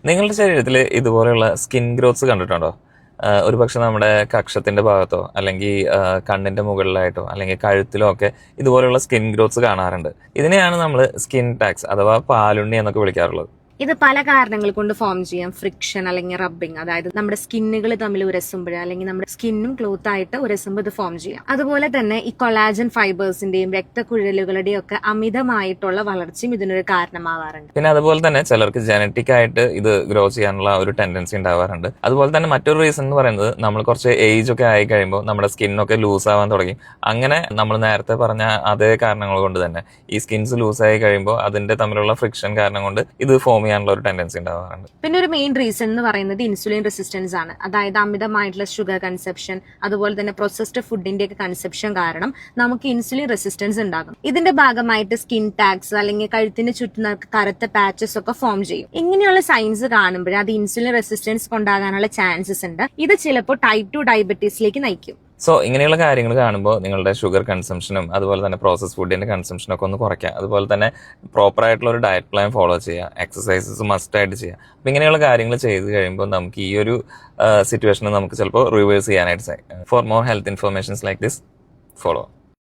നിങ്ങളുടെ ശരീരത്തിൽ ഇതുപോലെയുള്ള സ്കിൻ ഗ്രോത്ത്സ് കണ്ടിട്ടുണ്ടോ? ഒരുപക്ഷെ നമ്മുടെ കക്ഷത്തിന്റെ ഭാഗത്തോ അല്ലെങ്കിൽ കണ്ണിന്റെ മുകളിലായിട്ടോ അല്ലെങ്കിൽ കഴുത്തിലോ ഒക്കെ ഇതുപോലെയുള്ള സ്കിൻ ഗ്രോത്ത്സ് കാണാറുണ്ട്. ഇതിനെയാണ് നമ്മൾ സ്കിൻ ടാക്സ് അഥവാ പാലുണ്ണി എന്നൊക്കെ വിളിക്കാറുള്ളത്. ഇത് പല കാരണങ്ങൾ കൊണ്ട് ഫോം ചെയ്യാം. ഫ്രിക്ഷൻ അല്ലെങ്കിൽ റബ്ബിങ്, അതായത് നമ്മുടെ സ്കിന്നുകൾ തമ്മിൽ ഉരസുമ്പോൾ അല്ലെങ്കിൽ നമ്മുടെ സ്കിന്നും ക്ലോത്ത് ആയിട്ട് ഉരസുമ്പോൾ ഇത് ഫോം ചെയ്യാം. അതുപോലെ തന്നെ ഈ കൊളാജൻ ഫൈബേഴ്സിന്റെയും രക്തക്കുഴലുകളുടെയും ഒക്കെ അമിതമായിട്ടുള്ള വളർച്ചയും ഇതിനൊരു കാരണമാവാറുണ്ട്. പിന്നെ അതുപോലെ തന്നെ ചിലർക്ക് ജനറ്റിക് ആയിട്ട് ഇത് ഗ്രോ ചെയ്യാനുള്ള ഒരു ടെൻഡൻസി ഉണ്ടാവാറുണ്ട്. അതുപോലെ തന്നെ മറ്റൊരു റീസൺ എന്ന് പറയുന്നത് നമ്മൾ കുറച്ച് ഏജ് ഒക്കെ ആയി കഴിയുമ്പോൾ നമ്മുടെ സ്കിന്നൊക്കെ ലൂസ് ആവാൻ തുടങ്ങി. അങ്ങനെ നമ്മൾ നേരത്തെ പറഞ്ഞ അതേ കാരണങ്ങൾ കൊണ്ട് തന്നെ ഈ സ്കിൻസ് ലൂസ് ആയി കഴിയുമ്പോൾ അതിന്റെ തമ്മിലുള്ള ഫ്രിക്ഷൻ കാരണം കൊണ്ട് ഇത് ഫോം ചെയ്യാനുള്ള ഒരു ടെൻഡൻസി ഉണ്ടാവാറുണ്ട്. പിന്നെ ഒരു മെയിൻ റീസൺ എന്ന് പറയുന്നത് ഇൻസുലിൻ റെസിസ്റ്റൻസ് ആണ്. അതായത് അമിതമായിട്ടുള്ള ഷുഗർ കൺസപ്ഷൻ, അതുപോലെ തന്നെ പ്രോസസ്ഡ് ഫുഡിന്റെ ഒക്കെ കൺസപ്ഷൻ കാരണം നമുക്ക് ഇൻസുലിൻ റെസിസ്റ്റൻസ് ഉണ്ടാകും. ഇതിന്റെ ഭാഗമായിട്ട് സ്കിൻ ടാക്സ് അല്ലെങ്കിൽ കഴുത്തിന് ചുറ്റും കറുത്ത പാച്ചസ് ഒക്കെ ഫോം ചെയ്യും. ഇങ്ങനെയുള്ള സൈൻസ് കാണുമ്പോൾ അത് ഇൻസുലിൻ റെസിസ്റ്റൻസ് കൊണ്ടാകാനുള്ള ചാൻസസ് ഉണ്ട്. ഇത് ചിലപ്പോൾ ടൈപ്പ് 2 ഡയബറ്റീസിലേക്ക് നയിക്കും. സോ ഇങ്ങനെയുള്ള കാര്യങ്ങൾ കാണുമ്പോൾ നിങ്ങളുടെ ഷുഗർ കൺസംഷനും അതുപോലെ തന്നെ പ്രോസസ് ഫുഡിന്റെ കൺസംഷനും ഒക്കെ ഒന്ന് കുറയ്ക്കുക. അതുപോലെ തന്നെ പ്രോപ്പർ ആയിട്ടുള്ള ഒരു ഡയറ്റ് പ്ലാൻ ഫോളോ ചെയ്യുക. എക്സസൈസസ് മസ്റ്റ് ആയിട്ട് ചെയ്യുക. അപ്പം ഇങ്ങനെയുള്ള കാര്യങ്ങൾ ചെയ്ത് കഴിയുമ്പോൾ നമുക്ക് ഈ ഒരു സിറ്റുവേഷനെ നമുക്ക് ചിലപ്പോൾ റിവേഴ്സ് ചെയ്യാനായിട്ട് സാധിക്കും. For more health informations like this, follow.